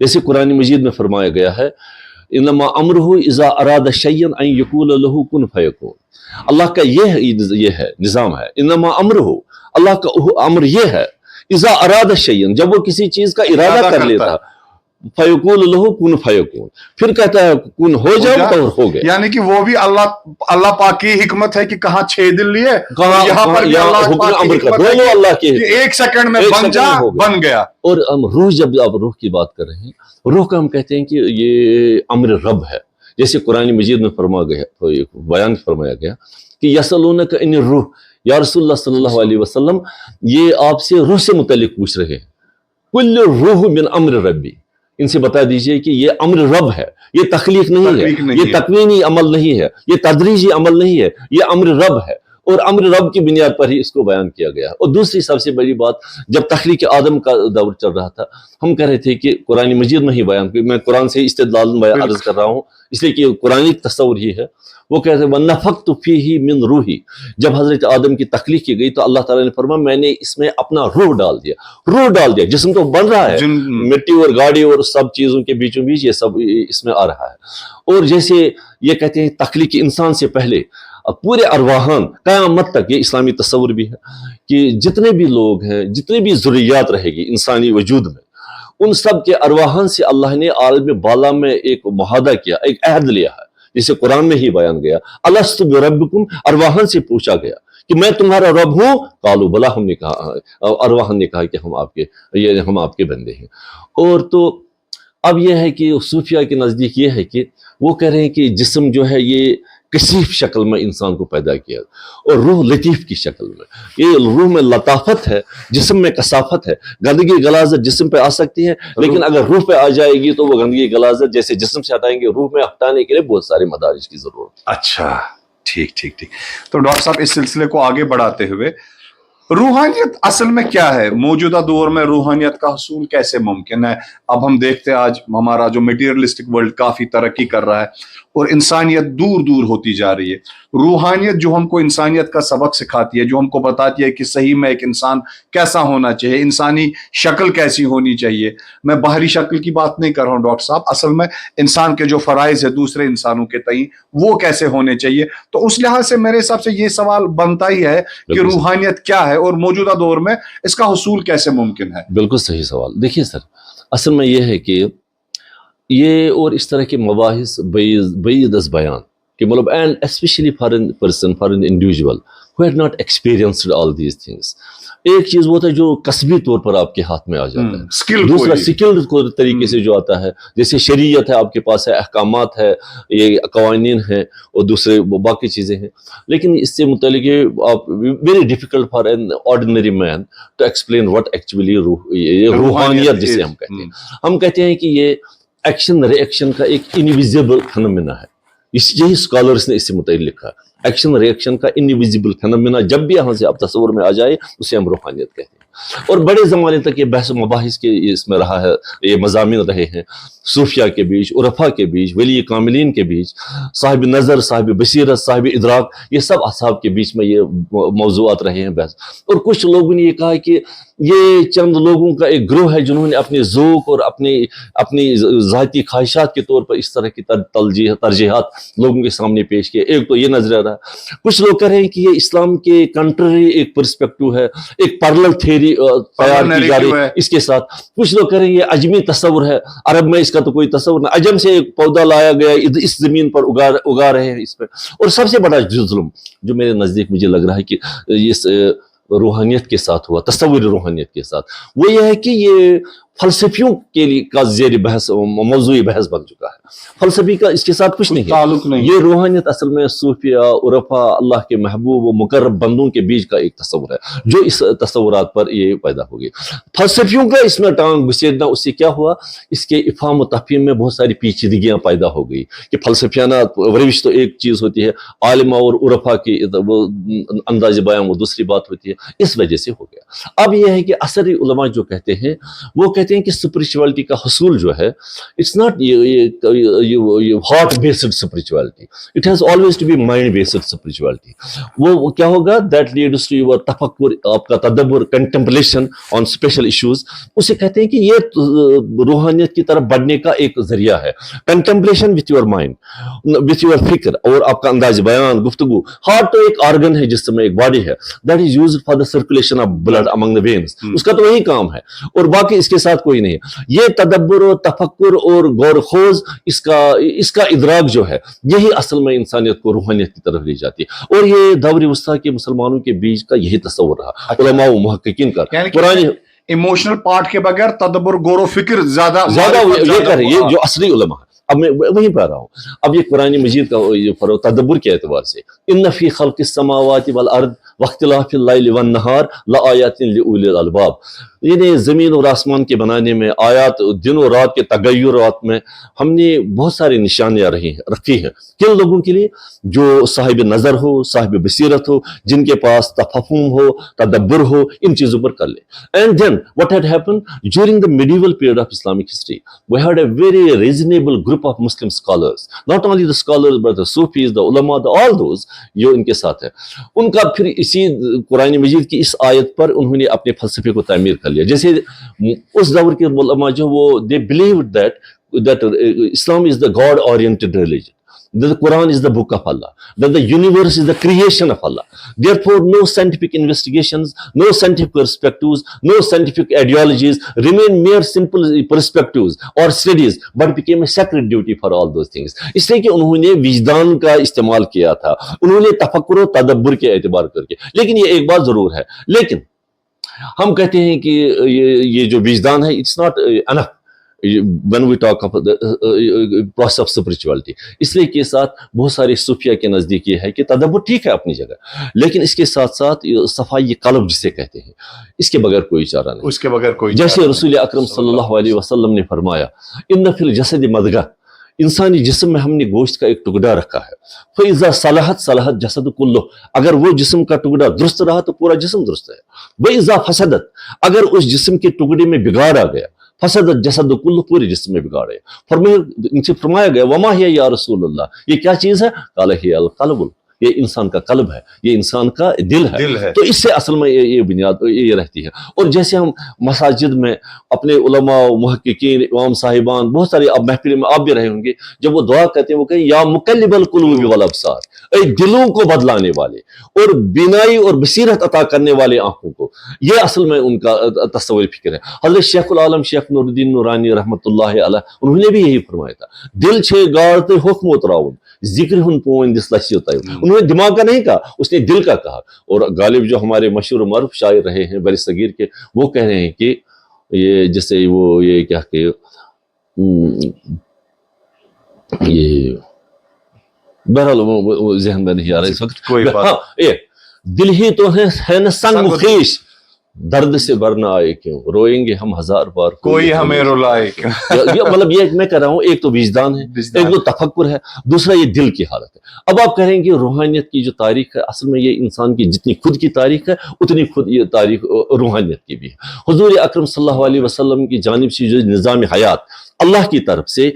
جیسے قرآن مجید میں فرمایا گیا ہے انما امرہ اذا اراد شیئا ان یقول له کن فیکون. اللہ کا یہ ہے نظام ہے. انما امرہ اللہ کا امر یہ ہے اذا اراد شیئا جب وہ کسی چیز کا ارادہ کر لیتا فیقول له کن فیکون پھر کہتا ہے کن ہو جاؤ تو ہو گیا. یعنی کہ وہ بھی اللہ پاک کی حکمت ہے کہ کہاں 6 دن لیے یہاں پر بھی اللہ پاک کی حکمت ہے کہ 1 سیکنڈ میں بن جا بن گیا. اور روح جب آپ روح کی بات کر رہے ہیں روح کا ہم کہتے ہیں کہ یہ امر رب ہے. جیسے قرآن مجید میں بیان فرمایا گیا کہ یسألونک عن الروح یا رسول اللہ صلی اللہ علیہ وسلم یہ آپ سے روح سے متعلق پوچھ رہے ہیں. کل روح من امر ربی ان سے بتا دیجئے کہ یہ امر رب ہے یہ تخلیق نہیں ہے یہ تکوینی عمل نہیں ہے یہ تدریجی عمل نہیں ہے یہ امر رب ہے اور امر رب کی بنیاد پر ہی اس کو بیان کیا گیا. اور دوسری سب سے بڑی بات جب تخلیق آدم کا دور چل رہا تھا ہم کہہ رہے تھے کہ قرآن مجید میں ہی بیان میں قرآن سے استدلال عرض کر رہا ہوں اس لیے کہ قرآن تصور ہی ہے. وہ کہتے ہیں وَنَفَخْتُ فِيهِ مِن روحی جب حضرت آدم کی تخلیق کی گئی تو اللہ تعالیٰ نے فرمایا میں نے اس میں اپنا روح ڈال دیا جسم تو بن رہا ہے مٹی اور گاڑی اور سب چیزوں کے بیچوں بیچ یہ سب اس میں آ رہا ہے. اور جیسے یہ کہتے ہیں تخلیق انسان سے پہلے پورے ارواحان قیامت تک یہ اسلامی تصور بھی ہے کہ جتنے بھی لوگ ہیں جتنے بھی ذریات رہے گی انسانی وجود میں ان سب کے ارواحان سے اللہ نے عالم بالا میں ایک معاہدہ کیا ایک عہد لیا ہے جسے قرآن میں ہی بیان گیا الست بربکم ارواحان سے پوچھا گیا کہ میں تمہارا رب ہوں قالوا بلا ہم نے کہا ارواحان نے کہا کہ ہم آپ کے بندے ہیں. اور تو اب یہ ہے کہ صوفیہ کے نزدیک یہ ہے کہ وہ کہہ رہے ہیں کہ جسم جو ہے یہ کثیف شکل میں انسان کو پیدا کیا اور روح لطیف کی شکل میں یہ روح میں لطافت ہے جسم میں کثافت ہے. گندگی غلاظت جسم پہ آ سکتی ہے لیکن اگر روح پہ آ جائے گی تو وہ گندگی غلاظت جیسے جسم سے ہٹائیں گے روح میں ہٹانے کے لیے بہت سارے مدارج کی ضرورت. اچھا ٹھیک. تو ڈاکٹر صاحب اس سلسلے کو آگے بڑھاتے ہوئے روحانیت اصل میں کیا ہے موجودہ دور میں روحانیت کا حصول کیسے ممکن ہے. اب ہم دیکھتے ہیں آج ہمارا جو میٹیریلسٹک ورلڈ کافی ترقی کر رہا ہے اور انسانیت دور ہوتی جا رہی ہے. روحانیت جو ہم کو انسانیت کا سبق سکھاتی ہے جو ہم کو بتاتی ہے کہ صحیح میں ایک انسان کیسا ہونا چاہیے انسانی شکل کیسی ہونی چاہیے. میں باہری شکل کی بات نہیں کر رہا ہوں ڈاکٹر صاحب اصل میں انسان کے جو فرائض ہے دوسرے انسانوں کے تئیں وہ کیسے ہونے چاہیے. تو اس لحاظ سے میرے حساب سے یہ سوال بنتا ہی ہے کہ روحانیت کیا ہے اور موجودہ دور میں اس کا حصول کیسے ممکن ہے. بالکل صحیح سوال. دیکھیے سر اصل میں یہ ہے کہ یہ اور اس طرح کے مباحث بعید از بیان کہ مطلب and especially for an person for an individual who had not experienced all these things. ایک چیز وہ تھا جو قصبی طور پر آپ کے ہاتھ میں آ جاتا ہے دوسرا سکل طریقے سے جو آتا ہے جیسے شریعت ہے آپ کے پاس ہے احکامات ہے یہ قوانین ہیں اور دوسرے باقی چیزیں ہیں لیکن اس سے متعلق آپ very difficult for an ordinary man to explain what actually روحانیت جسے ہم کہتے ہیں. ہم کہتے ہیں کہ یہ ایکشن ری ایکشن کا ایک انویزیبل فینومینا ہے. یہی اسکالرس نے اس سے متعلق لکھا ایکشن ری ایکشن کا انویزیبل فینومینا جب بھی یہاں سے آپ تصور میں آ جائے اسے ہم روحانیت کہتے ہیں. اور بڑے زمانے تک یہ بحث و مباحث کے اس میں رہا ہے یہ مضامین رہے ہیں صوفیہ کے بیچ عرفا کے بیچ ولی کاملین کے بیچ صاحب نظر صاحب بصیرت صاحب ادراک یہ سب اصحاب کے بیچ میں یہ موضوعات رہے ہیں بحث. اور کچھ لوگوں نے یہ کہا کہ یہ چند لوگوں کا ایک گروہ ہے جنہوں نے اپنے ذوق اور اپنی ذاتی خواہشات کے طور پر اس طرح کی ترجیحات لوگوں کے سامنے پیش کیے. ایک تو یہ نظریہ رہا. کچھ لوگ کہہ رہے ہیں کہ یہ اسلام کے کنٹری ایک پرسپیکٹو ہے ایک پیرلل تھیوری تیار کی جا رہی ہے اس کے ساتھ. کچھ لوگ کہہ رہے ہیں یہ عجمی تصور ہے عرب میں اس کا تو کوئی تصور نہیں عجم سے ایک پودا لایا گیا اس زمین پر اگا رہے ہیں اس پہ. اور سب سے بڑا ظلم جو میرے نزدیک مجھے لگ رہا ہے کہ اس روحانیت کے ساتھ ہوا تصور روحانیت کے ساتھ وہ یہ ہے کہ یہ فلسفیوں کے لیے کا زیر بحث موضوعی بحث بن چکا ہے. فلسفی کا اس کے ساتھ کچھ نہیں تعلق نہیں. یہ روحانیت اصل میں صوفیہ عرفا اللہ کے محبوب و مقرب بندوں کے بیچ کا ایک تصور ہے جو اس تصورات پر یہ پیدا ہو گئی. فلسفیوں کا اس میں ٹانگ گھسیٹنا اس سے کیا ہوا اس کے افہام و تفہیم میں بہت ساری پیچیدگیاں پیدا ہو گئی کہ فلسفیانہ روش تو ایک چیز ہوتی ہے عالمہ اور عرفا کی وہ انداز بیان وہ دوسری بات ہوتی ہے اس وجہ سے ہو گیا. اب یہ ہے کہ اثری علماء جو کہتے ہیں وہ کہتے کہتے ہیں کہ اسپرچولیٹی کا حصول جو ہے it's not heart based spirituality, it has always to be mind based spirituality. وہ کیا ہوگا, دیٹ لیڈس ٹو یور تفکر, آپ کا تدبر, کنٹمپلیشن آن اسپیشل ایشوز. اسے کہتے ہیں کہ یہ روحانیت کی طرف بڑھنے کا ایک ذریعہ ہے. Contemplation with your mind, with your فکر, اور آپ کا انداز بیان, گفتگو. ہارٹ تو ایک آرگن ہے جس میں ایک باڈی ہے, that is used for the circulation of blood among the veins. اس کا تو وہی کام ہے, اور باقی اس کے ساتھ کوئی نہیں ہے. یہ تدبر و تفکر اور غور خوض, اس کا ادراک جو ہے, یہی اصل میں انسانیت کو روحانیت کی طرف لے جاتی ہے. اور یہ دور وسطیٰ کے مسلمانوں کے بیچ کا یہی تصور رہا علماء و محققین کا. قرآن ایموشنل پارٹ کے بغیر تدبر غور و فکر زیادہ یہ کر, یہ جو اصلی علماء ہے. اب میں وہیں پہ آ رہا ہوں. اب یہ قرآن مجید کا تدبر کے اعتبار سے, ان فی خلق السماوات والارض واختلاف اللیل والنہار لآیات لأولی الالباب, یعنی زمین اور آسمان کے بنانے میں, آیات, دن و رات کے تغیرات میں ہم نے بہت ساری نشانیاں رکھی ہیں. کن لوگوں کے لیے؟ جو صاحب نظر ہو, صاحب بصیرت ہو, جن کے پاس تفہم ہو, تدبر ہو, ان چیزوں پر کر لیں. And then what had happened during the medieval period of Islamic history, we had a very reasonable group of Muslim scholars, not only the scholars but the Sufis, the ulama, all those جو ان کے ساتھ ہے. ان کا پھر اسی قرآن مجید کی اس آیت پر انہوں نے اپنے فلسفے کو تعمیر کر لیا. جیسے اس دور کے علماء جو وہ they believed that Islam is the God oriented religion, that the Quran is the book of Allah, that the universe is the creation of Allah. Therefore, no scientific investigations, no scientific perspectives, no scientific ideologies remain mere simple perspectives or studies, but became a sacred duty for all those things. اس لیے کہ انہوں نے وجدان کا استعمال کیا تھا, انہوں نے تفکر و تدبر کے اعتبار کر کے. لیکن یہ ایک بات ضرور ہے, لیکن ہم کہتے ہیں کہ یہ جو وجدان ہے, it's not enough when we talk about the process of spirituality. اس لیے کہ ساتھ بہت سارے صوفیہ کے نزدیک یہ ہے کہ تدبر ٹھیک ہے اپنی جگہ, لیکن اس کے ساتھ ساتھ صفائی قلب جسے کہتے ہیں, اس کے بغیر کوئی چارہ نہیں, اس کے بغیر کوئی. جیسے رسول اکرم صلی اللہ علیہ وسلم نے فرمایا, ان فی الجسد مضغہ, انسانی جسم میں ہم نے گوشت کا ایک ٹکڑا رکھا ہے. فَإِذَا صَلَحَتْ صَلَحَ الْجَسَدُ كُلُّهُ, اگر وہ جسم کا ٹکڑا درست رہا تو پورا جسم درست ہے. وَإِذَا فَسَدَتْ, اگر اس جسم کے ٹکڑے میں بگاڑ آ گیا, فسد الجسد کل, پورے جسم میں بگاڑ ہے. ان سے فرمایا گیا, وما ہی یا رسول اللہ, یہ کیا چیز ہے؟ قال ہی القلب, یہ انسان کا قلب ہے, یہ انسان کا دل ہے. تو اس سے اصل میں یہ بنیاد یہ رہتی ہے. اور جیسے ہم مساجد میں اپنے علماء و محققین, امام صاحبان, بہت سارے اب محفل میں آپ بھی رہے ہوں گے, جب وہ دعا کہتے ہیں وہ کہیں یا مقلب القلوب والابصار, اے دلوں کو بدلانے والے اور بینائی اور بصیرت عطا کرنے والے آنکھوں کو, یہ اصل میں ان کا تصور فکر ہے. حضرت شیخ العالم شیخ نور الدین نورانی رحمۃ اللہ علیہ, انہوں نے بھی یہی فرمایا تھا, دل چھے گاڑتے حکم اتراؤن ذکر ہن پوئن دس لسی ہوتا ہے. انہوں نے دماغ کا نہیں کہا, اس نے دل کا کہا. اور غالب جو ہمارے مشہور و معروف شاعر رہے ہیں بر صغیر کے, وہ کہہ رہے ہیں کہ یہ جیسے وہ یہ کیا کہ یہ بہرحال ذہن میں نہیں آ رہا اس وقت, کوئی بات, دل ہی تو ہے نا سنگ خیش, درد سے بھرنا آئے کیوں, روئیں گے ہم ہزار بار کوئی ہمیں رلائے کیوں. مطلب یہ میں کہہ رہا ہوں, ایک تو وجدان ہے, ایک تو تفکر ہے, دوسرا یہ دل کی حالت ہے. اب آپ کہیں گے روحانیت کی جو تاریخ ہے, اصل میں یہ انسان کی جتنی خود کی تاریخ ہے اتنی خود یہ تاریخ روحانیت کی بھی ہے. حضور اکرم صلی اللہ علیہ وسلم کی جانب سے جو نظام حیات اللہ کی طرف سے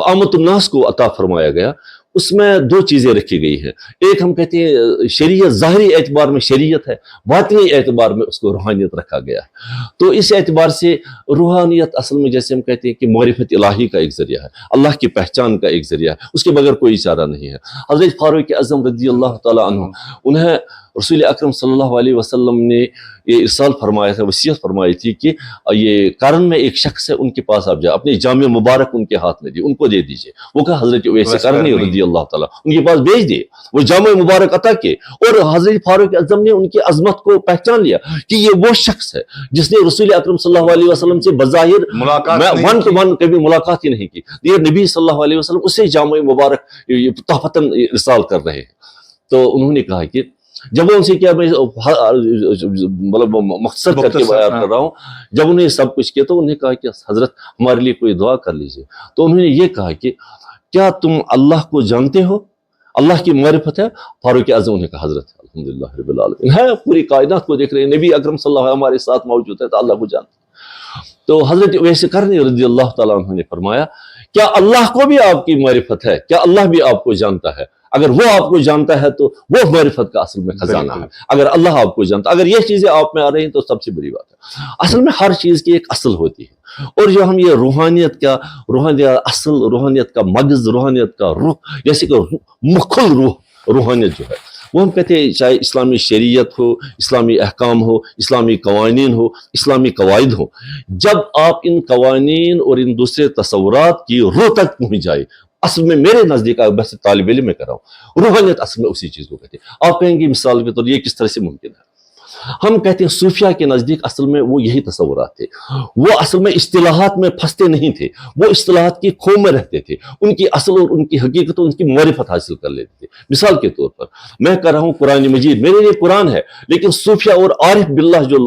عامت الناس کو عطا فرمایا گیا, اس میں دو چیزیں رکھی گئی ہیں. ایک ہم کہتے ہیں شریعت, ظاہری اعتبار میں شریعت ہے, باطنی اعتبار میں اس کو روحانیت رکھا گیا ہے. تو اس اعتبار سے روحانیت اصل میں جیسے ہم کہتے ہیں کہ معرفت الہی کا ایک ذریعہ ہے, اللہ کی پہچان کا ایک ذریعہ ہے, اس کے بغیر کوئی چارہ نہیں ہے. حضرت فاروق اعظم رضی اللہ تعالیٰ عنہ, انہیں رسول اکرم صلی اللہ علیہ وسلم نے یہ ارسال فرمایا تھا, وصیت فرمائی تھی کہ یہ کارن میں ایک شخص ہے, ان کے پاس آپ جائیں, اپنی جامع مبارک ان کے ہاتھ میں دی, ان کو دے دیجئے. وہ کہا حضرت ویسے کارن رضی اللہ تعالیٰ ان کے پاس بھیج دیے, وہ جامع مبارک عطا کیے. اور حضرت فاروق اعظم نے ان کی عظمت کو پہچان لیا کہ یہ وہ شخص ہے جس نے رسول اکرم صلی اللہ علیہ وسلم سے بظاہر ون ٹو ون کبھی ملاقات ہی نہیں کی. یہ نبی صلی اللہ علیہ وسلم اسے جامع مبارک تحفتاً ارسال کر رہے ہیں. تو انہوں نے کہا کہ جب ان سے کیا, میں مطلب مختصر کر کے بیان کر رہا ہوں, جب انہیں سب کچھ کیا تو انہیں کہا کہ حضرت ہمارے لیے کوئی دعا کر لیجئے. تو انہوں نے یہ کہا کہ کیا تم اللہ کو جانتے ہو, اللہ کی معرفت ہے؟ فاروق اعظم نے کہا حضرت الحمدللہ رب العالمین ہے, پوری کائنات کو دیکھ رہے ہیں, نبی اکرم صلی اللہ علیہ وسلم ہمارے ساتھ موجود ہے, تو اللہ کو جانتے ہیں. تو حضرت اویس قرنی رضی اللہ تعالیٰ عنہ نے فرمایا کیا اللہ کو بھی آپ کی معرفت ہے؟ کیا اللہ بھی آپ کو جانتا ہے؟ اگر وہ آپ کو جانتا ہے تو وہ معرفت کا اصل میں خزانہ ہے. اگر اللہ آپ کو جانتا، اگر یہ چیزیں آپ میں آ رہی ہیں تو سب سے بڑی بات ہے. اصل میں ہر چیز کی ایک اصل ہوتی ہے، اور جو ہم یہ روحانیت اصل، روحانیت کا مغز، روحانیت کا روح، جیسے کہ مکھل روحانیت جو ہے وہ ہم کہتے ہیں چاہے اسلامی شریعت ہو، اسلامی احکام ہو، اسلامی قوانین ہو، اسلامی قواعد ہو، جب آپ ان قوانین اور ان دوسرے تصورات کی روح تک پہنچ جائے، اصل میں میرے نزدیک بس طالب علم میں کر رہا ہوں، روحانیت اصل میں اسی چیز کو کہتے ہیں. آپ کہیں گے مثال کے طور یہ کس طرح سے ممکن ہے؟ ہم کہتے ہیں صوفیہ کے نزدیک اصل میں وہ یہی تصورات تھے، وہ اصل میں اصطلاحات میں پھنستے نہیں تھے، وہ اصطلاحات کی کھو میں رہتے تھے، ان کی اصل اور ان کی حقیقت اور ان کی معرفت حاصل کر لیتے تھے. مثال کے طور پر میں کہہ رہا ہوں قرآن مجید میرے لیے قرآن ہے، لیکن صوفیہ اور عارف باللہ جو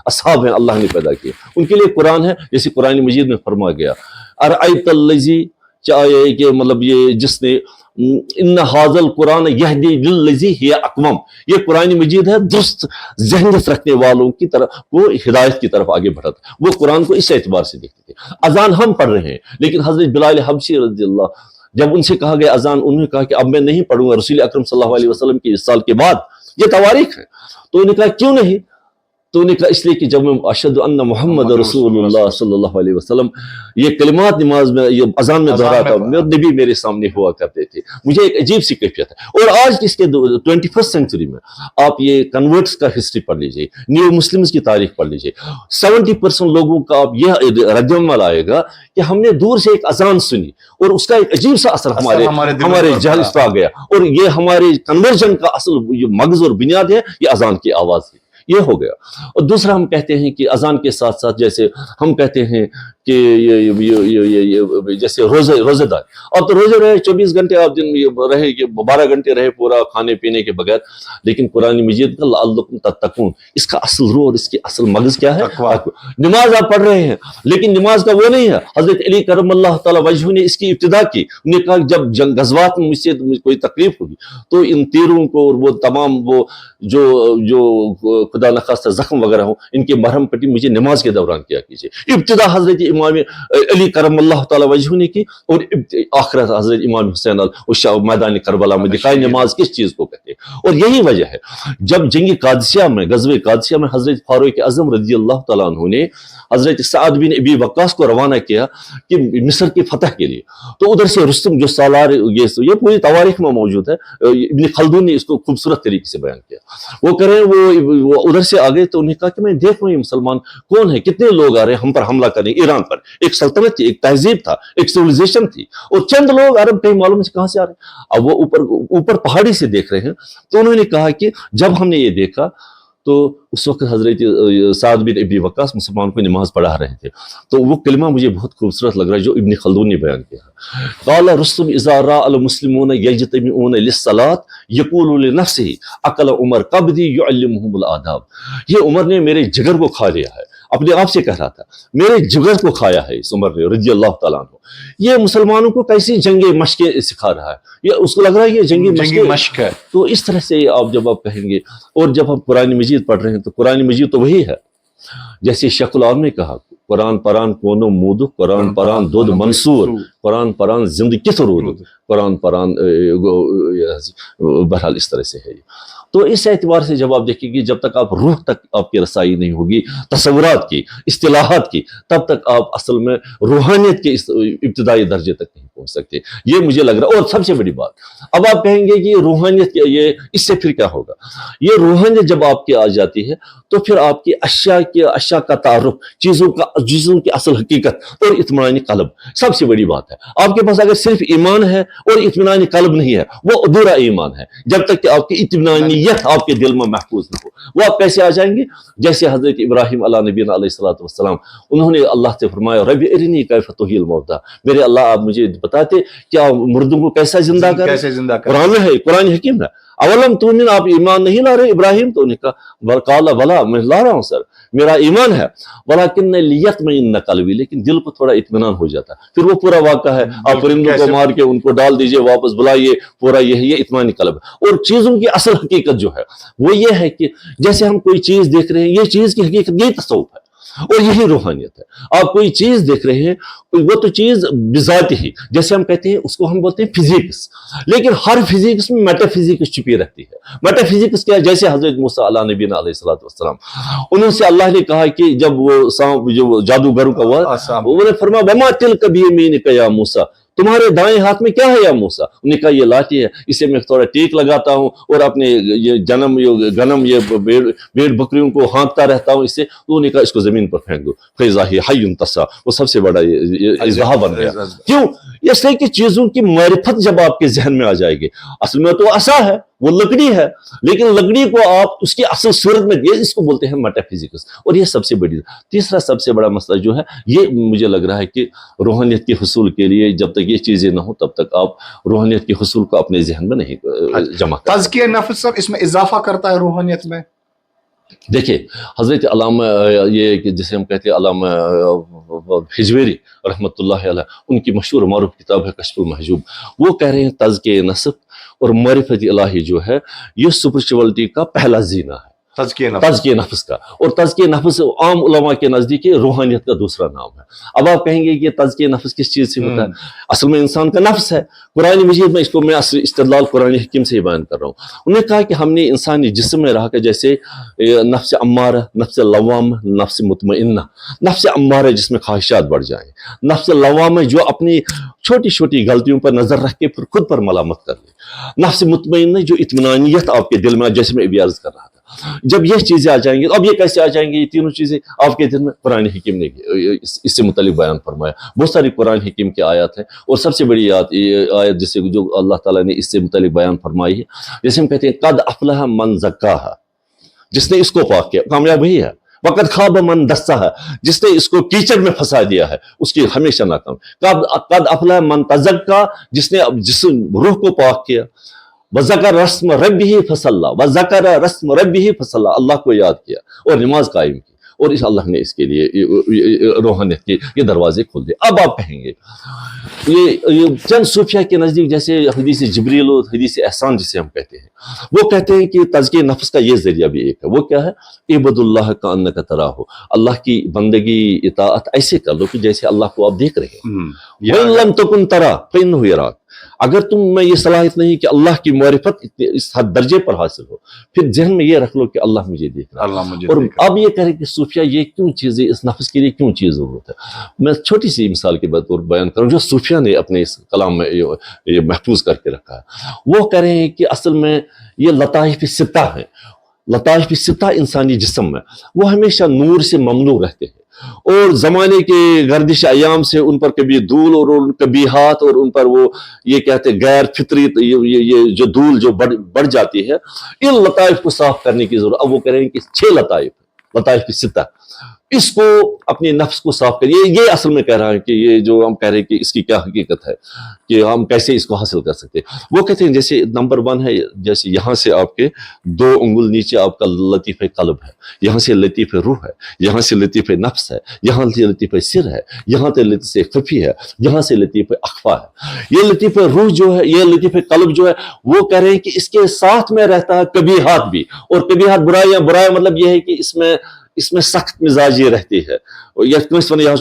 اصحاب ہیں اللہ نے پیدا کیے ان کے لیے قرآن ہے، جیسے قرآن مجید میں فرما گیا ارأیت الذی، چاہے کہ مطلب یہ جس نے ان ھذا القرآن یہدی للذی ہی اقوم، یہ قرآن مجید ہے درست ذہنیت رکھنے والوں کی طرف، وہ ہدایت کی طرف آگے بڑھتا. وہ قرآن کو اس اعتبار سے دیکھتے تھے. اذان ہم پڑھ رہے ہیں، لیکن حضرت بلال حبشی رضی اللہ، جب ان سے کہا گیا اذان، انہوں نے کہا کہ اب میں نہیں پڑھوں گا رسول اکرم صلی اللہ علیہ وسلم کے وصال کے بعد، یہ تواریخ ہے. تو انہوں نے کہا کیوں نہیں؟ تو انہوں نے کہا اس لیے کہ جب میں اشہد ان محمد رسول اللہ صلی اللہ علیہ وسلم یہ کلمات نماز میں، یہ اذان میں دہراتا ہوں، میرے نبی میرے سامنے ہوا کرتے تھے، مجھے ایک عجیب سی کیفیت ہے. اور آج اس کے 21st سینچری میں آپ یہ کنورٹس کا ہسٹری پڑھ لیجئے، نیو مسلمز کی تاریخ پڑھ لیجئے، 70% لوگوں کا آپ یہ رد عمل آئے گا کہ ہم نے دور سے ایک اذان سنی اور اس کا ایک عجیب سا اثر ہمارے جہل اس پہ آ گیا، اور یہ ہمارے کنورژن کا اصل مغز اور بنیاد ہے یہ اذان کی آواز ہے. یہ ہو گیا. اور دوسرا ہم کہتے ہیں کہ اذان کے ساتھ ساتھ جیسے ہم کہتے ہیں کہ جیسے روزے دار، اب تو روزے رہے 24 گھنٹے آپ دن رہے، 12 گھنٹے رہے پورا کھانے پینے کے بغیر، لیکن قرآن مجید کا لعلکم تتقون، اس کا اصل روح اور اس کی اصل مغز کیا ہے؟ نماز آپ پڑھ رہے ہیں، لیکن نماز کا وہ نہیں ہے. حضرت علی کرم اللہ تعالی وجہ نے اس کی ابتدا کی، انہوں نے کہا جب غزوات میں مجھ سے کوئی تکلیف ہوگی تو ان تیروں کو اور وہ تمام وہ جو خدا نخواستہ زخم وغیرہ ہوں ان کے مرہم پٹی مجھے نماز کے دوران کیا کیجیے. ابتدا حضرت امام علی کرم اللہ تعالی وجہ نے کی، اور آخرت حضرت امام حسین میدان کربلا میں دکھائی نماز کس چیز کو کہتے ہیں. اور یہی وجہ ہے جب جنگ قادسیہ میں، غزوہ قادسیہ میں حضرت فاروق اعظم رضی اللہ تعالیٰ عنہ نے حضرت سعد بن ابی وقاص کو روانہ کیا کہ مصر کی فتح کے لیے، تو ادھر سے رستم جو سالار، یہ پوری تواریخ میں موجود ہے، ابن خلدون نے اس کو خوبصورت طریقے سے بیان کیا. وہ کریں وہ ادھر سے آگے، تو انہیں کہا کہ میں دیکھ رہا ہوں یہ مسلمان کون ہے، کتنے لوگ آ رہے ہیں ہم پر حملہ کرنے، ایران پر. ایک سلطنت تھی، ایک تہذیب تھا، ایک سیویلائزیشن تھی، اور چند لوگ عرب کہیں معلوم سے کہاں سے آ رہے ہیں. اب وہ اوپر پہاڑی سے دیکھ رہے ہیں. تو انہوں نے کہا کہ جب ہم نے یہ دیکھا تو اس وقت حضرت سعد بن ابی وقاص مسلمان کو نماز پڑھا رہے تھے. تو وہ کلمہ مجھے بہت خوبصورت لگ رہا ہے جو ابن خلدون نے بیان کیا. قال رستم اذا راى المسلمون يجتمعون للصلاة يقول لنفسه اقل عمر قبضی يعلمهم الآداب. یہ عمر نے میرے جگر کو کھا لیا ہے، اپنے آپ سے کہہ رہا تھا میرے جگر کو کھایا ہے اس عمر نے رضی اللہ تعالیٰ عنہ. یہ مسلمانوں کو کیسی جنگ مشقیں سکھا رہا ہے، یہ اس کو لگ رہا ہے یہ جنگی مشق ہے. تو اس طرح سے آپ جب آپ کہیں گے، اور جب ہم قرآن مجید پڑھ رہے ہیں تو قرآن مجید تو وہی ہے جیسے شیخ العالم نے کہا قرآن پران کونو مود، قرآن پران دودھ منصور، قرآن پران زندگی کس رود، قرآن پران بہرحال اس طرح سے ہے. تو اس اعتبار سے جب آپ دیکھیں گے جب تک آپ روح تک آپ کی رسائی نہیں ہوگی تصورات کی، اصطلاحات کی، تب تک آپ اصل میں روحانیت کے ابتدائی درجے تک نہیں پہنچ سکتے. یہ مجھے لگ رہا ہے. اور سب سے بڑی بات، اب آپ کہیں گے کہ روحانیت یہ اس سے پھر کیا ہوگا؟ یہ روحانیت جب آپ کی آ جاتی ہے تو پھر آپ کی اشیاء کا تعارف، چیزوں کی اصل حقیقت اور اطمینان قلب سب سے بڑی بات ہے. آپ کے پاس اگر صرف ایمان ہے اور اطمینان قلب نہیں ہے وہ ادھورا ایمان ہے. جب تک کہ آپ کی اطمینانیت آپ کے دل میں محفوظ نہ ہو، وہ آپ کیسے آ جائیں گے؟ جیسے حضرت ابراہیم علیہ نبینا علیہ الصلوۃ والسلام، انہوں نے اللہ سے فرمایا رب ارنی کیف تحیی الموتیٰ، میرے اللہ آپ مجھے بتاتے کیا مردوں کو کیسا زندہ کریں. قرآن میں ہے، قرآن حکیم ہے. اولم تؤمن، آپ ایمان نہیں لا رہے ابراہیم؟ تو انہوں نے کہا قال بلا، میں لا رہا ہوں سر، میرا ایمان ہے، ولکن لیطمئن قلبی، لیکن دل کو تھوڑا اطمینان ہو جاتا ہے. پھر وہ پورا واقعہ ہے، آپ پرندوں کو مار کے ان کو ڈال دیجئے واپس بلائیے، پورا یہ اطمینان قلب. اور چیزوں کی اصل حقیقت جو ہے وہ یہ ہے کہ جیسے ہم کوئی چیز دیکھ رہے ہیں، یہ چیز کی حقیقت یہی تصوف ہے. اور یہی روحانیت ہے. آپ کوئی چیز دیکھ رہے ہیں, وہ تو چیز بذات ہی, جیسے ہم کہتے ہیں اس کو ہم بولتے ہیں فزکس, لیکن ہر فزکس میں میٹا فزکس چھپی رہتی ہے. میٹا فزکس کیا ہے؟ جیسے حضرت موسیٰ علیہ نبینا علیہ الصلوۃ والسلام, انہوں سے اللہ نے کہا کہ جب وہ جو جادوگروں کا ہوا, انہوں نے فرمایا وما تلک بیمینک یا موسیٰ, تمہارے دائیں ہاتھ میں کیا ہے یا موسیٰ؟ انہوں نے کہا یہ لاٹھی ہے, اسے میں تھوڑا ٹیک لگاتا ہوں اور اپنے یہ گنم یہ بھیڑ بکریوں کو ہانکتا رہتا ہوں اس سے. انہوں نے کہا اس کو زمین پر پھینک دو, فیضا ہی حی تسعیٰ, وہ سب سے بڑا اژدہا بن گیا. کیوں؟ اس لیے کہ چیزوں کی معرفت جب آپ کے ذہن میں آ جائے گی, اصل میں تو عصا ہے, وہ لکڑی ہے, لیکن لکڑی کو آپ اس کی اصل صورت میں, یہ اس کو بولتے ہیں میٹا فزکس. اور یہ سب سے بڑی. تیسرا سب سے بڑا مسئلہ جو ہے, یہ مجھے لگ رہا ہے کہ روحانیت کے حصول کے لیے جب تک یہ چیزیں نہ ہوں تب تک آپ روحانیت کے حصول کو اپنے ذہن میں نہیں جمع کرتے. تزکیہ نفس سب اس میں اضافہ کرتا ہے روحانیت میں. دیکھیں حضرت علامہ یہ جسے ہم کہتے ہیں علامہ ہجویری رحمۃ اللہ علیہ, ان کی مشہور معروف کتاب ہے کشف المحجوب. وہ کہہ رہے ہیں تزکیہ نفس اور معرفت الہی جو ہے یہ اسپرچولیٹی کا پہلا زینہ ہے, تزکیہ نفس کا. اور تزکیہ نفس عام علماء کے نزدیک روحانیت کا دوسرا نام ہے. اب آپ کہیں گے کہ تزکیہ نفس کس چیز سے ہوتا ہے؟ اصل میں انسان کا نفس ہے. قرآن مجید میں اس کو میں استدلال قرآن حکیم سے ہی بیان کر رہا ہوں. انہوں نے کہا کہ ہم نے انسانی جسم میں رہا کہ جیسے نفس امارہ, نفس لوام, نفس مطمئنہ. نفس امارہ جس میں خواہشات بڑھ جائیں, نفس لوام جو اپنی چھوٹی چھوٹی غلطیوں پر نظر رکھ کے پھر خود پر ملامت کر لے, نفس مطمئنہ جو اطمینانیت آپ کے دل میں, جیسے میں ابھی عرض کر رہا تھا. جب یہ چیزیں آ جائیں گی, اب یہ کیسے آ جائیں گی؟ یہ تینوں چیزیں آپ کے دل میں قرآن حکیم نے اس سے متعلق بیان فرمایا. بہت ساری قرآن حکیم کی آیات ہیں, اور سب سے بڑی آیت جسے جو اللہ تعالیٰ نے اس سے متعلق بیان فرمائی ہے, جیسے ہم کہتے ہیں قد افلح من زکاہا, جس نے اس کو پاک کیا کامیاب ہی ہے. وقد خاب من دساہا, جس نے اس کو کیچڑ میں پھنسا دیا ہے اس کی ہمیشہ ناکام. قد افلح من تزکا, جس نے جس روح کو پاک کیا. وذکر رسم ربہ فصلی, وذکر رسم ربہ فصلی, اللہ کو یاد کیا اور نماز قائم کی, اور اس اللہ نے اس کے لیے روحانیت کے یہ دروازے کھول دیے. اب آپ کہیں گے یہ چند صوفیہ کے نزدیک جیسے حدیث جبریل اور حدیث احسان جسے ہم کہتے ہیں, وہ کہتے ہیں کہ تزکیہ نفس کا یہ ذریعہ بھی ایک ہے. وہ کیا ہے؟ اعبد اللہ کأنک تراہ, اللہ کی بندگی اطاعت ایسے کر لو کہ جیسے اللہ کو آپ دیکھ رہے ہیں. وَإِن لَمْ تَكُنْ تَرَىٰ فَإِنَّهُ يَرَاكَ, اگر تم میں یہ صلاحیت نہیں کہ اللہ کی معرفت اس حد درجے پر حاصل ہو, پھر ذہن میں یہ رکھ لو کہ اللہ مجھے دیکھ رہا ہے. اور اب یہ کہیں کہ صوفیہ یہ کیوں چیزیں, اس نفس کے لیے کیوں چیز ضرورت ہے؟ میں چھوٹی سی مثال کے طور بیان کروں جو صوفیہ نے اپنے اس کلام میں یہ محفوظ کر کے رکھا ہے. وہ کہہ رہے ہیں کہ اصل میں یہ لطائف ستہ ہیں. لطائف ستہ انسانی جسم میں وہ ہمیشہ نور سے مملو رہتے ہیں, اور زمانے کے گردش ایام سے ان پر کبھی دھول اور کبھی ہاتھ, اور ان پر وہ یہ کہتے ہیں غیر فطری یہ جو دھول جو بڑھ جاتی ہے, ان لطائف کو صاف کرنے کی ضرورت. اب وہ کہہ رہے ہیں کہ 6 لطائف ستہ, اس کو اپنے نفس کو صاف کریے. یہ اصل میں کہہ رہا ہے کہ یہ جو ہم کہہ رہے ہیں کہ اس کی کیا حقیقت ہے, کہ ہم کیسے اس کو حاصل کر سکتے ہیں. وہ کہتے ہیں جیسے نمبر 1 ہے, جیسے یہاں سے آپ کے 2 انگل نیچے آپ کا لطیف قلب ہے, یہاں سے لطیف روح ہے, یہاں سے لطیف نفس ہے, یہاں سے لطیف سر ہے, یہاں سے لطیف خفی ہے, یہاں سے لطیف اخفا ہے. یہ لطیف روح جو ہے, یہ لطیف قلب جو ہے, وہ کہہ رہے ہیں کہ اس کے ساتھ میں رہتا ہے کبھی ہاتھ بھی, اور کبھی ہاتھ برائی مطلب یہ ہے کہ اس میں سخت مزاجی رہتی ہے, یا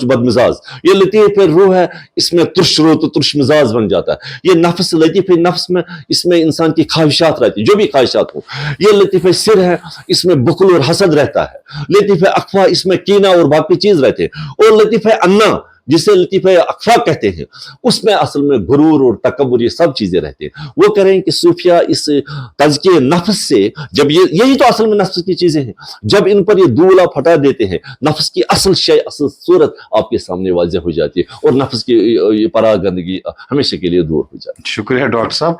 بد مزاج. یہ لطیف روح ہے, اس میں ترش روح تو ترش مزاج بن جاتا ہے. یہ نفس لطیف نفس میں, اس میں انسان کی خواہشات رہتی جو بھی خواہشات ہوں. یہ لطیف سر ہے, اس میں بخل اور حسد رہتا ہے. لطیف اخفا, اس میں کینہ اور باقی چیز رہتے ہیں. اور لطیف انا جسے لطیف اخفا کہتے ہیں, اس میں اصل میں غرور اور تکبر یہ سب چیزیں رہتے ہیں. وہ کہہ رہے ہیں کہ صوفیہ اس تزکیہ نفس سے, جب یہی تو اصل میں نفس کی چیزیں ہیں, جب ان پر یہ دھول آپ ہٹا دیتے ہیں, نفس کی اصل شے, اصل صورت آپ کے سامنے واضح ہو جاتی ہے, اور نفس کی پراگندگی ہمیشہ کے لیے دور ہو جاتی ہے. شکریہ ڈاکٹر صاحب.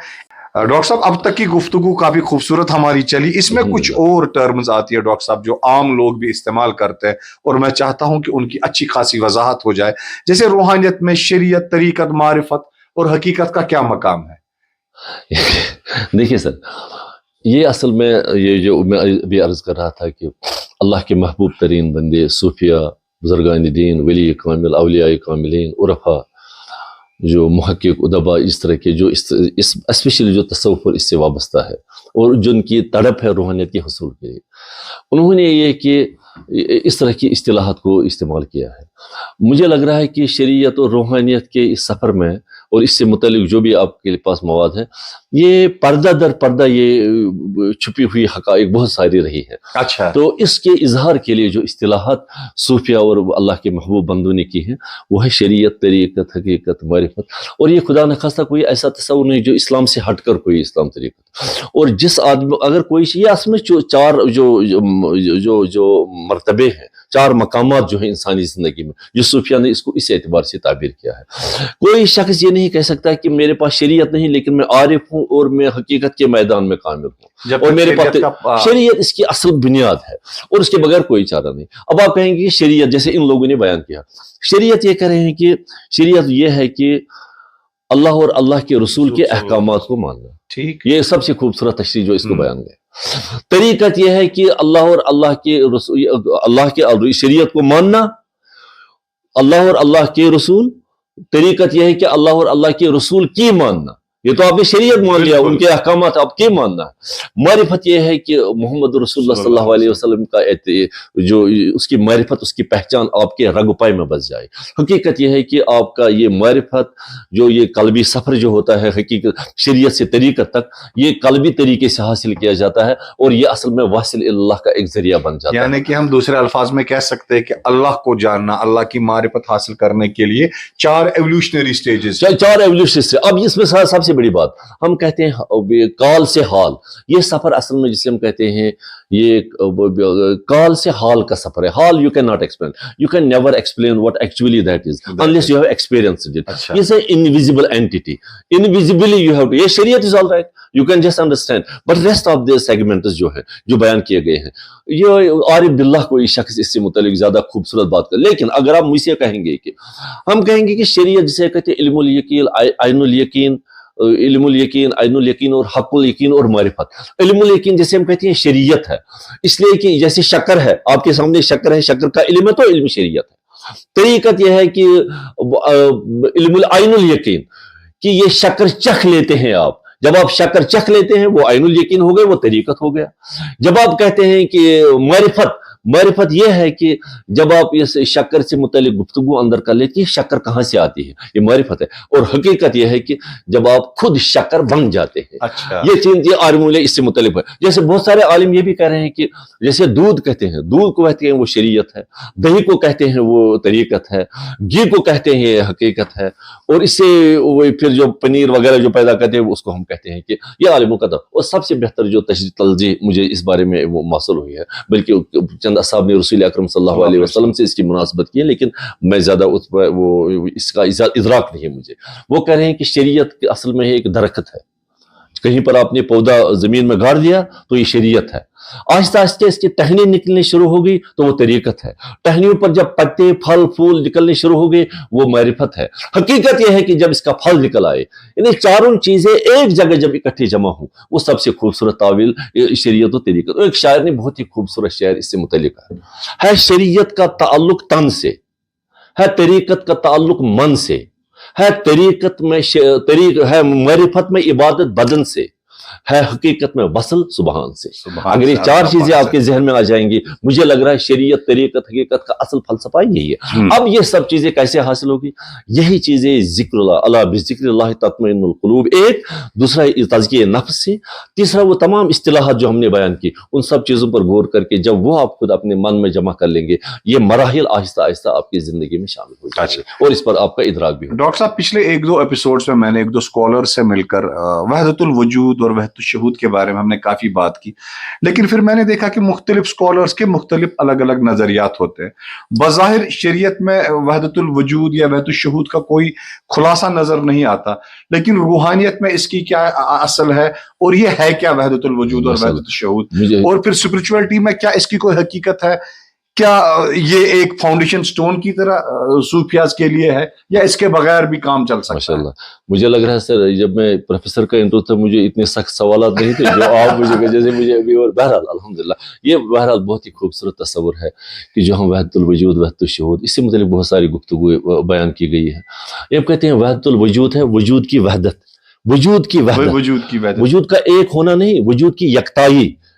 ڈاکٹر صاحب اب تک کی گفتگو کافی خوبصورت ہماری چلی. اس میں کچھ اور ٹرمز آتی ہے ڈاکٹر صاحب جو عام لوگ بھی استعمال کرتے ہیں, اور میں چاہتا ہوں کہ ان کی اچھی خاصی وضاحت ہو جائے. جیسے روحانیت میں شریعت, طریقت, معرفت اور حقیقت کا کیا مقام ہے؟ دیکھیے سر, یہ اصل میں یہ جو میں ابھی عرض کر رہا تھا کہ اللہ کے محبوب ترین بندے, صوفیہ, بزرگان دین, ولی کامل, اولیاء کاملین, عرفا, جو محقق, ادبا, اس طرح کے جو اسپیشلی جو تصوف اس سے وابستہ ہے, اور جن کی تڑپ ہے روحانیت کے حصول کے لیے, انہوں نے یہ کہ اس طرح کی اصطلاحات کو استعمال کیا ہے. مجھے لگ رہا ہے کہ شریعت اور روحانیت کے اس سفر میں اور اس سے متعلق جو بھی آپ کے پاس مواد ہے، یہ پردہ در پردہ یہ چھپی ہوئی حقائق بہت ساری رہی ہے. اچھا. تو اس کے اظہار کے لیے جو اصطلاحات صوفیہ اور اللہ کے محبوب بندوں نے کی ہیں وہ ہے شریعت، طریقت، حقیقت، معرفت. اور یہ خدا نخواستہ کوئی ایسا تصور نہیں جو اسلام سے ہٹ کر کوئی اسلام طریقت. اور جس آدمی اگر کوئی یہ اصل میں چار جو مرتبے ہیں، چار مقامات جو ہیں انسانی زندگی میں، جو صوفیہ نے اس کو اس اعتبار سے تعبیر کیا ہے. کوئی شخص یہ نہیں کہہ سکتا کہ میرے پاس شریعت نہیں لیکن میں عارف ہوں اور میں حقیقت کے میدان میں کامل ہوں، اور میرے پاس شریعت اس کی اصل بنیاد ہے اور اس کے بغیر کوئی چارہ نہیں. اب آپ کہیں گے کہ شریعت جیسے ان لوگوں نے بیان کیا، شریعت یہ کہہ رہے ہیں کہ شریعت یہ ہے کہ اللہ اور اللہ کے رسول کے احکامات کو ماننا. ٹھیک، یہ سب سے خوبصورت تشریح جو اس کو بیان گئے. طریقت یہ ہے کہ اللہ اور اللہ کے رسول، اللہ کے شریعت کو ماننا، اللہ اور اللہ کے رسول. طریقت یہ ہے کہ اللہ اور اللہ کے رسول کی ماننا. یہ تو آپ نے شریعت مان لیا، ان کے احکامات آپ کے ماننا. معرفت یہ ہے کہ محمد رسول اللہ صلی اللہ علیہ وسلم کا جو اس کی معرفت، اس کی پہچان آپ کے رگ پائے میں بس جائے. حقیقت یہ ہے کہ آپ کا یہ معرفت، جو یہ قلبی سفر جو ہوتا ہے حقیقت شریعت سے طریقت تک، یہ قلبی طریقے سے حاصل کیا جاتا ہے اور یہ اصل میں واصل اللہ کا ایک ذریعہ بن جاتا ہے. یعنی کہ ہم دوسرے الفاظ میں کہہ سکتے ہیں کہ اللہ کو جاننا، اللہ کی معرفت حاصل کرنے کے لیے چار ایولیوشنری سٹیجز. اب اس میں سب سے بڑی بات ہم کہتے ہیں کال سے حال. یہ سفر اصل میں جسے ہم کہتے ہیں یہ کال سے حال کا سفر ہے. حال you cannot explain, you can never explain what actually that is unless you have experienced it. It's an invisible entity, invisibly you have to. یہ شریعت is all right, you can just understand, but rest of the segments جو ہے جو بیان کیے گئے ہیں، یہ عارف باللہ کوئی شخص اس سے متعلق زیادہ خوبصورت بات کر. لیکن اگر آپ مجھ سے کہیں گے کہ ہم کہیں گے کہ شریعت جسے کہتے ہیں علم الیقین، عین الیقین، علم الیقین، عین الیقین اور حق الیقین اور معرفت. علم الیقین جیسے ہم کہتے ہیں شریعت ہے، اس لیے کہ جیسے شکر ہے، آپ کے سامنے شکر ہے، شکر کا علم ہے تو علم شریعت ہے. طریقت یہ ہے کہ علم العین الیقین، کہ یہ شکر چکھ لیتے ہیں آپ. جب آپ شکر چکھ لیتے ہیں وہ عین الیقین ہو گئے، وہ طریقت ہو گیا. جب آپ کہتے ہیں کہ معرفت یہ ہے کہ جب آپ اس شکر سے متعلق گفتگو اندر کر لیتی ہے، شکر کہاں سے آتی ہے، یہ معرفت ہے. اور حقیقت یہ ہے کہ جب آپ خود شکر بن جاتے ہیں. یہ چیز یہ عالم اس سے متعلق ہے. جیسے بہت سارے عالم یہ بھی کہہ رہے ہیں کہ جیسے دودھ کہتے ہیں، دودھ کو کہتے ہیں وہ شریعت ہے، دہی کو کہتے ہیں وہ طریقت ہے، گھی کو کہتے ہیں یہ حقیقت ہے، اور اس سے وہ پھر جو پنیر وغیرہ جو پیدا کرتے ہیں اس کو ہم کہتے ہیں کہ یہ عالموں کا. اور سب سے بہتر جو تشریح مجھے اس بارے میں وہ حاصل ہوئی ہے، بلکہ چند اصحاب نے رسول اکرم صلی اللہ علیہ وسلم سے اس کی مناسبت کی ہے، لیکن میں زیادہ اس کا ادراک نہیں ہے مجھے. وہ کہہ رہے ہیں کہ شریعت اصل میں ایک درخت ہے، کہیں پر آپ نے پودا زمین میں گاڑ دیا تو یہ شریعت ہے. آہستہ آہستہ اس کی ٹہنی نکلنے شروع ہو گئی تو وہ طریقت ہے. ٹہنیوں پر جب پتے پھل پھول نکلنے شروع ہو گئے وہ معرفت ہے. حقیقت یہ ہے کہ جب اس کا پھل نکل آئے، انہیں چاروں چیزیں ایک جگہ جب اکٹھی جمع ہوں، وہ سب سے خوبصورت تعویل شریعت و طریقت. ایک شاعر نے بہت ہی خوبصورت شعر اس سے متعلق ہے شریعت کا تعلق تن سے ہے، طریقت کا تعلق من سے ہے، طریقت میں ہے، معرفت میں عبادت بدن سے ہے، حقیقت میں وصل سبحان سے. اگر یہ چار چیزیں آپ کے ذہن میں آ جائیں گی، مجھے لگ رہا ہے شریعت، طریقت، حقیقت کا اصل فلسفہ یہی ہے. اب یہ سب چیزیں کیسے حاصل ہوگی؟ یہی چیزیں ذکر اللہ، اللہ بذکر اللہ تطمئن القلوب، ایک دوسرا تزکیہ نفس سے، تیسرا وہ تمام اصطلاحات جو ہم نے بیان کی، ان سب چیزوں پر غور کر کے جب وہ آپ خود اپنے من میں جمع کر لیں گے، یہ مراحل آہستہ آہستہ آپ کی زندگی میں شامل ہو جائیں گے اور اس پر آپ کا ادراک بھی ہوگا. ڈاکٹر صاحب پچھلے ایک دو ایپیسوڈز میں نے ایک دو اسکالر سے مل کر وحدت الوجود اور وحدت الشہود کے بارے میں ہم نے کافی بات کی، لیکن پھر میں نے دیکھا کہ مختلف اسکالرز کے مختلف الگ الگ نظریات ہوتے ہیں. بظاہر شریعت میں وحدت الوجود یا وحدت الشہود کا کوئی خلاصہ نظر نہیں آتا، لیکن روحانیت میں اس کی کیا اصل ہے اور یہ ہے کیا وحدت الوجود اور وحدت الشہود، اور پھر اسپرچولیٹی میں کیا اس کی کوئی حقیقت ہے؟ کیا یہ ایک فاؤنڈیشن سٹون کی طرح صوفیاز کے لیے ہے یا اس کے بغیر بھی کام چل سکتا ہے؟ ماشاءاللہ مجھے لگ رہا ہے سر، جب میں پروفیسر کا انٹرو تھا مجھے اتنے سخت سوالات نہیں تھے جو آپ مجھے جیسے مجھے ابھی. اور بہرحال الحمدللہ یہ بہرحال بہت ہی خوبصورت تصور ہے کہ جو ہم وحدت الوجود وحدت الشہود، اس سے متعلق بہت ساری گفتگو بیان کی گئی ہے. یہ کہتے ہیں وحدت الوجود ہے وجود کی وحدت، وجود کی وحدت، وجود کا ایک ہونا نہیں، وجود کی یکتائی.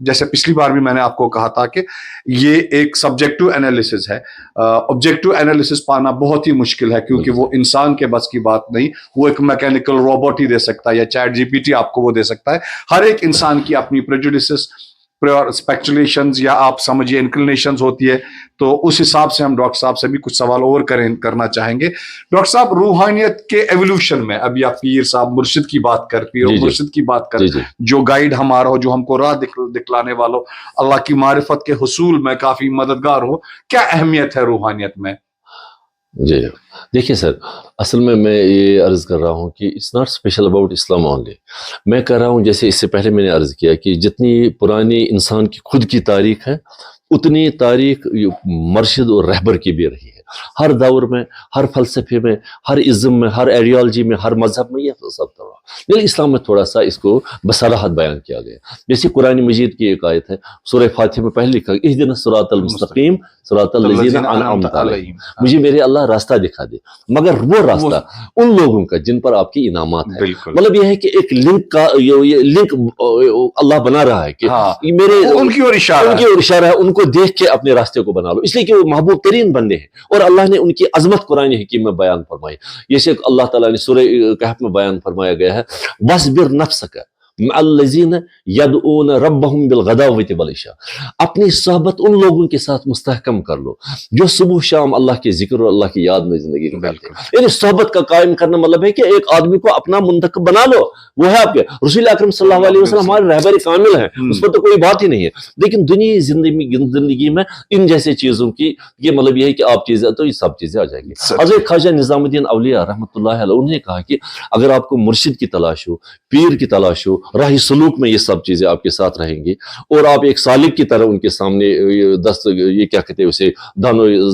جیسے پچھلی بار بھی میں نے آپ کو کہا تھا کہ یہ ایک سبجیکٹو انالیسس ہے, آبجیکٹو انالیسس پانا بہت ہی مشکل ہے, کیونکہ وہ انسان کے بس کی بات نہیں, وہ ایک میکینیکل روبوٹ ہی دے سکتا ہے, یا چیٹ جی پی ٹی آپ کو وہ دے سکتا ہے. ہر ایک انسان کی اپنی پریجوڈسز, اسپیکچولیشنز یا آپ سمجھیے انکلینیشنز ہوتی ہے. تو اس حساب سے ہم ڈاکٹر صاحب سے بھی کچھ سوال اور کرنا چاہیں گے. ڈاکٹر صاحب, روحانیت کے ایولیوشن میں, ابھی آپ پیر صاحب مرشد کی بات کر, پیر اور مرشد کی بات کر, جو گائیڈ ہمارا ہو, جو ہم کو راہ دکھلانے والوں, اللہ کی معرفت کے حصول میں کافی مددگار ہو, کیا اہمیت ہے روحانیت میں؟ جی دیکھیے سر, اصل میں یہ عرض کر رہا ہوں کہ it's not special about Islam only. میں کہہ رہا ہوں جیسے اس سے پہلے میں نے عرض کیا کہ جتنی پرانی انسان کی خود کی تاریخ ہے, اتنی تاریخ مرشد اور رہبر کی بھی رہی ہے. ہر دور میں, ہر فلسفے میں, ہر ازم میں, ہر ایڈیالوجی میں, ہر مذہب میں یہ سب طرح. لیکن اسلام میں تھوڑا سا اس کو بصراحت بیان کیا گیا. جیسے قرآن مجید کی ایک آیت ہے سورہ فاتحہ میں پہلے لکھا, اہدنا الصراط المستقیم صراط الذین انعمت علیہم, مجھے میرے اللہ راستہ دکھا دے, مگر وہ راستہ ان لوگوں کا جن پر آپ کی انعامات ہیں. مطلب یہ ہے کہ ایک لنک کا یہ لنک اللہ بنا رہا ہے کہ میرے ان کی اور اشارہ ہے, ان کو دیکھ کے اپنے راستے کو بنا لو, اس لیے کہ وہ محبوب ترین بندے ہیں. اور اللہ نے ان کی عظمت قرآن حکیم میں بیان فرمائی. جیسے اللہ تعالیٰ نے سورہ کہف میں بیان فرمایا گیا ہے, وَاصْبِرْ نَفْسَكَ مع الذین یدعون ربهم بالغداوۃ والعشاء, اپنی صحبت ان لوگوں کے ساتھ مستحکم کر لو جو صبح شام اللہ کے ذکر اور اللہ کی یاد میں زندگی گزارتے ہیں. یعنی صحبت کا قائم کرنا مطلب ہے کہ ایک آدمی کو اپنا منتخب بنا لو, وہ ہے آپ کے رسول اکرم صلی اللہ علیہ وسلم ہمارے رہبر کامل ہیں, اس پر تو کوئی بات ہی نہیں ہے. لیکن دنیا زندگی میں ان جیسے چیزوں کی یہ مطلب یہ ہے کہ آپ چیزیں تو یہ سب چیزیں آ جائیں گی. حضرت خواجہ نظام الدین اولیاء رحمۃ اللہ علیہ, انہوں نے کہا کہ اگر آپ کو مرشد کی تلاش ہو, پیر کی تلاش ہو, راہ سلوک میں یہ سب چیزیں آپ کے ساتھ رہیں گی, اور آپ ایک سالک کی طرح ان کے سامنے یہ کیا کہتے ہیں اسے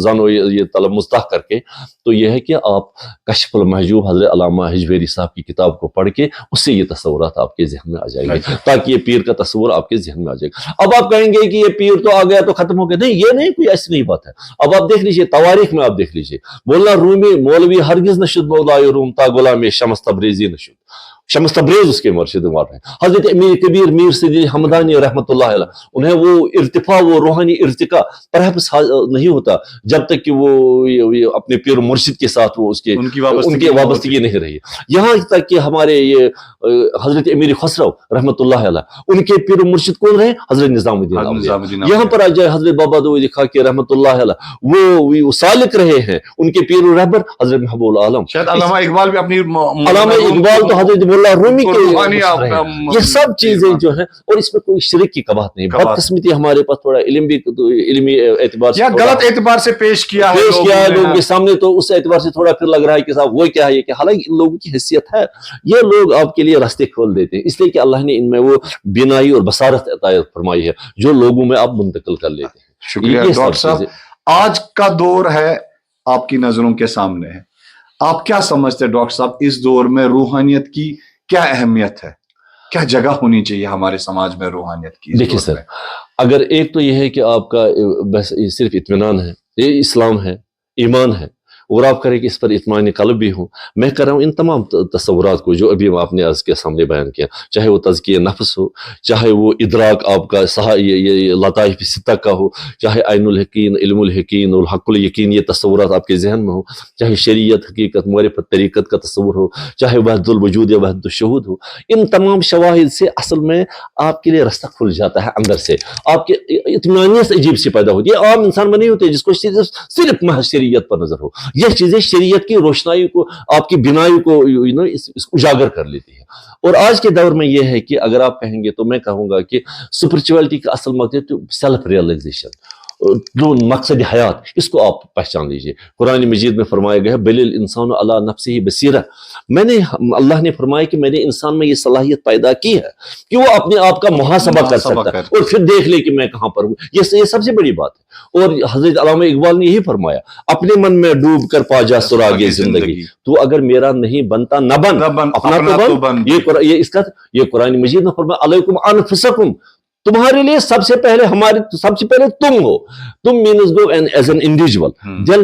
زانو یہ طلب مستح کر کے, تو یہ ہے کہ آپ کشف المحجوب حضرت علامہ حجویری صاحب کی کتاب کو پڑھ کے اس سے یہ تصورات آپ کے ذہن میں آ جائیں گے, تاکہ یہ پیر کا تصور آپ کے ذہن میں آ جائے گا. اب آپ کہیں گے کہ یہ پیر تو آ گیا تو ختم ہو گیا, نہیں, یہ نہیں, کوئی ایسی نہیں بات ہے. اب آپ دیکھ لیجئے تواریخ میں, آپ دیکھ لیجئے, مولانا رومی مولوی ہرگز نشد مولائے روم تا غلام شمس تبریزی نشد, شمس تبریز اس کے مرشد مار ہیں. حضرت امیر کبیر میر سیدی حمدانی رحمۃ اللہ علیہ, انہیں وہ ارتفاع, وہ روحانی ارتقاء پرہپس نہیں ہوتا جب تک کہ وہ اپنے پیر مرشد کے ساتھ وہ اس کے ان کی وابستگی نہیں رہی. یہاں تک کہ ہمارے یہ حضرت امیر خسرو رحمۃ اللہ علیہ, ان کے پیر مرشد کون رہے؟ حضرت نظام الدین. یہاں پر آ جائے حضرت بابا دودھ خاکی رحمۃ اللہ علیہ, وہ سالک رہے ہیں, ان کے پیر و رہبر حضرت محبوب العالم. شاید علامہ اقبال بھی اپنی, علامہ اقبال تو حضرت رومی کے, یہ سب چیزیں جو ہیں, اور اس میں کوئی شرک کی قباحت نہیں. بدقسمتی ہمارے پاس تھوڑا علمی اعتبار سے, غلط اعتبار سے پیش کیا ہے لوگوں کے سامنے, تو اس اعتبار سے تھوڑا پھر لگ رہا ہے کہ صاحب وہ کیا ہے, کہ حالانکہ ان لوگوں کی حیثیت ہے, یہ لوگ آپ کے لیے راستے کھول دیتے ہیں, اس لیے کہ اللہ نے ان میں وہ بینائی اور بصارت عطا فرمائی ہے جو لوگوں میں آپ منتقل کر لیتے ہیں. شکریہ ڈاکٹر صاحب. آج کا دور ہے آپ کی نظروں کے سامنے ہے, آپ کیا سمجھتے ہیں ڈاکٹر صاحب, اس دور میں روحانیت کی کیا اہمیت ہے, کیا جگہ ہونی چاہیے ہمارے سماج میں روحانیت کی؟ دیکھیے سر, اگر ایک تو یہ ہے کہ آپ کا بس صرف اطمینان ہے, یہ اسلام ہے, ایمان ہے, اور آپ کریں کہ اس پر اطمینان قلب بھی ہوں. میں کر رہا ہوں ان تمام تصورات کو جو ابھی آپ نے عرض کے سامنے بیان کیا, چاہے وہ تزکیہ نفس ہو, چاہے وہ ادراک آپ کا یہ لطائف ستہ کا ہو, چاہے عین الحقین, علم الحقین, الحق الیقین, یہ تصورات آپ کے ذہن میں ہو, چاہے شریعت, حقیقت, معرفت, طریقت کا تصور ہو, چاہے وحدت الوجود یا وحدت الشہود ہو, ان تمام شواہد سے اصل میں آپ کے لیے رستہ کھل جاتا ہے. اندر سے آپ کے اطمینانیت عجیب سی پیدا ہوتی ہے. عام انسان میں نہیں ہوتے جس کو صرف محض شریعت پر نظر ہو. یہ چیزیں شریعت کی روشنائی کو, آپ کی بینائی کو اجاگر کر لیتی ہے. اور آج کے دور میں یہ ہے کہ اگر آپ کہیں گے تو میں کہوں گا کہ اسپرچویلٹی کا اصل مقصد سیلف ریئلائزیشن, جو مقصد حیات, اس کو آپ پہچان لیجئے. قرآن مجید میں فرمایا گیا بل الانسان علی نفسہ بصیرہ, میں نے, اللہ نے فرمایا کہ میں نے انسان میں یہ صلاحیت پیدا کی ہے کہ وہ اپنے آپ کا محاسبہ کر سکتا ہے اور پھر دیکھ لے کہ میں کہاں پر ہوں. یہ سب سے بڑی بات ہے. اور حضرت علامہ اقبال نے یہی فرمایا, اپنے من میں ڈوب کر پا جا سراغ زندگی, تو اگر میرا نہیں بنتا نہ بن, اپنا تو بن. یہ قرآن مجید میں فرمایا علیکم انفسکم, تمہارے لیے سب سے پہلے تم ہو. تم means go and as an individual. Then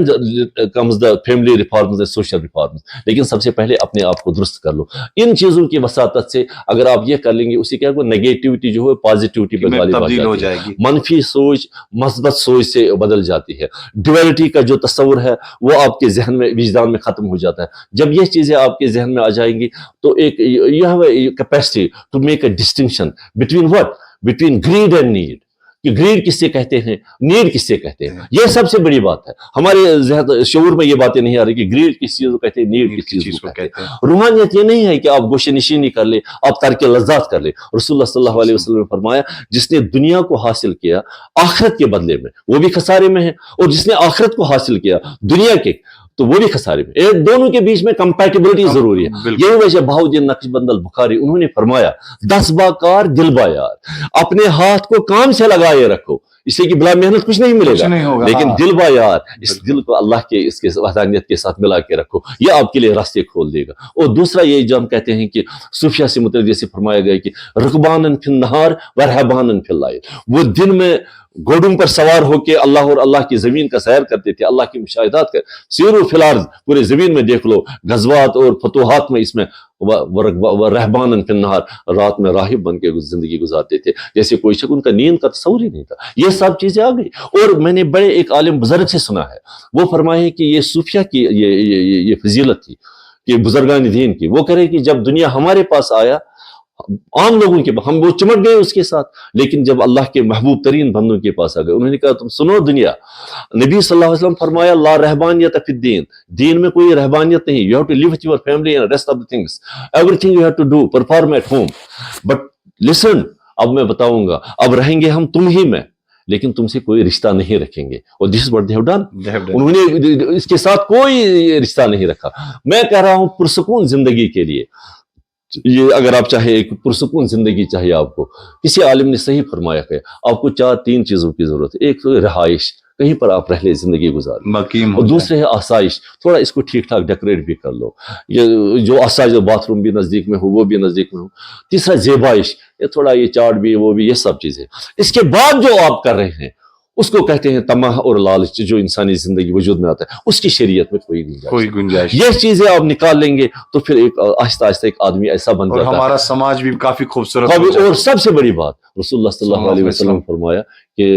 comes the family reforms and social reforms. لیکن سب سے پہلے اپنے آپ کو درست کر لو. ان چیزوں کی وساطت سے اگر آپ یہ کر لیں گے اسی کیا نگیٹیوٹی جو ہے پازیٹیوٹی پہ غالب ہو جائے گی. منفی سوچ مثبت سوچ سے بدل جاتی ہے. ڈویلٹی کا جو تصور ہے وہ آپ کے ذہن میں وجدان میں ختم ہو جاتا ہے. جب یہ چیزیں آپ کے ذہن میں آ جائیں گی تو ایک you have a capacity to make a distinction between what? Between greed and need. کہ گریڈ کس سے کہتے ہیں, نیڈ کس سے کہتے ہیں. یہ سب سے بڑی بات ہے. ہمارے شعور میں یہ باتیں نہیں آ رہی کہ گریڈ کس چیز کو کہتے ہیں, نیڈ کس چیز کو کہتے ہیں. روحانیت یہ نہیں ہے کہ آپ گوشے نشینی کر لیں, آپ ترک لذات کر لیں. رسول اللہ صلی اللہ علیہ وسلم نے فرمایا جس نے دنیا کو حاصل کیا آخرت کے بدلے میں وہ بھی خسارے میں ہے, اور جس نے آخرت کو حاصل کیا دنیا کے تو وہ بھی خسارے میں. دونوں کے بیچ میں کمپیٹیبلٹی ضروری ہے. یہی وجہ بہاؤالدین نقشبند البخاری انہوں نے فرمایا 10 با کار دل با یار, اپنے ہاتھ کو کام سے لگائے رکھو, اس سے کہ بلا محنت کچھ نہیں ملے گا, لیکن دل با یار اس دل کو اللہ کے اس کے وحدانیت کے ساتھ ملا کے رکھو, یہ آپ کے لیے راستے کھول دے گا. اور دوسرا یہ جو ہم کہتے ہیں کہ صوفیہ سے متعلق جیسے فرمایا گیا کہ رکبانن فی النہار ورہبانن فی اللیل, وہ دن میں گھوڑوں پر سوار ہو کے اللہ اور اللہ کی زمین کا سیر کرتے تھے, اللہ کی مشاہدات کر. سیروا فی الارض, پورے زمین میں دیکھ لو, غزوات اور فتوحات میں اس میں رہبانن فی النہار, رات میں راہب بن کے زندگی گزارتے تھے جیسے کوئی شک, ان کا نیند کا تصور ہی نہیں تھا. یہ سب چیزیں آ گئی. اور میں نے بڑے ایک عالم بزرگ سے سنا ہے, وہ فرمائے کہ یہ صوفیہ کی یہ فضیلت تھی کہ بزرگان دین کی. وہ کرے کہ جب دنیا ہمارے پاس آیا عام لوگوں کے ہم وہ چمٹ گئے اس کے ساتھ, لیکن جب اللہ کے محبوب ترین بندوں کے پاس آ گئے انہوں نے کہا تم سنو دنیا, نبی صلی اللہ علیہ وسلم فرمایا لا رہبانیت فی الدین, دین میں کوئی رہبانیت نہیں. You have to live with your family and rest of the things, everything you have to do perform at home. But listen, اب میں بتاؤں گا, اب رہیں گے ہم تم ہی میں, لیکن تم سے کوئی رشتہ نہیں رکھیں گے. اور this is what they have done. انہوں نے اس کے ساتھ کوئی رشتہ نہیں رکھا. میں کہہ رہا ہوں پرسکون زندگی کے لیے, یہ اگر آپ چاہے ایک پرسکون زندگی چاہیے آپ کو, کسی عالم نے صحیح فرمایا کہ آپ کو 3 چیزوں کی ضرورت ہے. ایک تو رہائش, کہیں پر آپ رہ لیں زندگی گزار, اور دوسرے ہے آسائش, تھوڑا اس کو ٹھیک ٹھاک ڈیکوریٹ بھی کر لو, یہ جو آسائش باتھ روم بھی نزدیک میں ہو وہ بھی نزدیک میں ہو. تیسرا زیبائش, یہ تھوڑا یہ چاٹ بھی وہ بھی, یہ سب چیزیں. اس کے بعد جو آپ کر رہے ہیں اس کو کہتے ہیں طمع اور لالچ, جو انسانی زندگی وجود میں آتا ہے اس کی شریعت میں کوئی گنجائش. یہ چیزیں آپ نکال لیں گے تو پھر ایک آہستہ آہستہ ایک آدمی ایسا بن جاتا ہے, ہمارا سماج بھی کافی خوبصورت. اور سب سے بڑی بات رسول اللہ صلی اللہ علیہ وسلم فرمایا کہ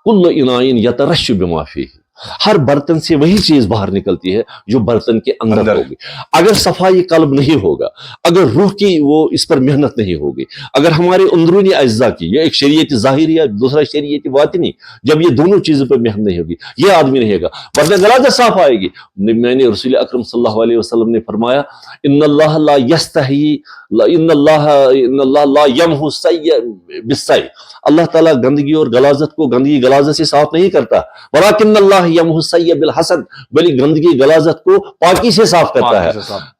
کل انائن یترش بما فیہ, ہر برتن سے وہی چیز باہر نکلتی ہے جو برتن کے اندر ہوگی. اگر صفائی قلب نہیں ہوگا, اگر روح کی وہ اس پر محنت نہیں ہوگی, اگر ہمارے اندرونی اجزاء کی, یہ ایک شریعت ظاہری ہے دوسرا شریعت باطنی, جب یہ دونوں چیزوں پر محنت نہیں ہوگی یہ آدمی رہے گا, ورنہ غلاظت صاف آئے گی. میں نے رسول اکرم صلی اللہ علیہ وسلم نے فرمایا ان اللہ لا یستحی, ان اللہ لا یمحو السیء بالسیء, اللہ تعالیٰ گندگی اور غلاظت کو گندگی غلاظت سے صاف نہیں کرتا, ولکن اللہ یمحو السیء بالحسن, بلکہ گندگی غلاظت کو پاکی سے صاف کرتا ہے.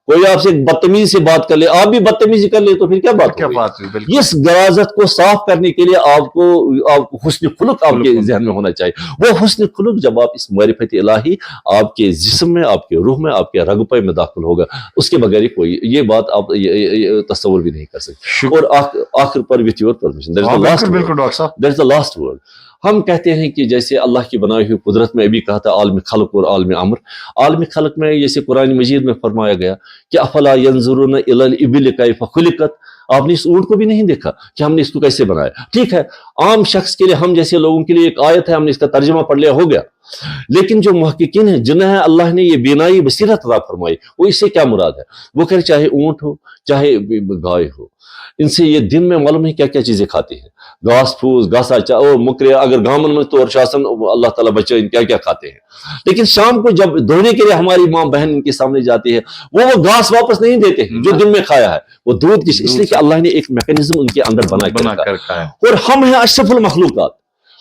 کوئی آپ سے بدتمیزی سے بات کر لے, آپ بھی بدتمیزی کر لے تو پھر کیا بات ہوگی. اس غلاظت کو صاف کرنے کے لیے آپ کو حسن خلق آپ کے ذہن میں ہونا چاہیے. وہ حسن خلق جب آپ اس معرفت الہی آپ کے جسم میں, آپ کے روح میں, آپ کے رگ پے میں داخل ہوگا, اس کے بغیر کوئی یہ بات آپ تصور بھی نہیں کر سکتے. اور آخر پر with your permission that is the last word. ہم کہتے ہیں کہ جیسے اللہ کی بنائی ہوئی قدرت میں ابھی کہا تھا عالم خلق اور عالم امر. عالم خلق میں جیسے قرآن مجید میں فرمایا گیا کہ افلا ینظرون الی الابل کیف خلقت, آپ نے اس اونٹ کو بھی نہیں دیکھا کہ ہم نے اس کو کیسے بنایا. ٹھیک ہے, عام شخص کے لیے, ہم جیسے لوگوں کے لیے ایک آیت ہے, ہم نے اس کا ترجمہ پڑھ لیا ہو گیا, لیکن جو محققین ہیں جنہیں اللہ نے یہ بینائی بصیرت عطا فرمائی, وہ اس سے کیا مراد ہے. وہ کہے چاہے اونٹ ہو چاہے گائے ہو, ان سے یہ دن میں معلوم ہے کیا کیا چیزیں کھاتی ہیں, گھاس پھوس گھاسا اور مکرے, اگر گامن میں تو اور شاسن اللہ تعالیٰ بچے ان کیا کیا کھاتے ہیں. لیکن شام کو جب دھونے کے لیے ہماری ماں بہن ان کے سامنے جاتی ہے وہ گھاس واپس نہیں دیتے ہیں جو دن میں کھایا ہے, وہ دودھ اس لیے کہ اللہ نے ایک میکینزم ان کے اندر بنا کر رکھا ہے. اور ہم ہیں اشرف المخلوقات,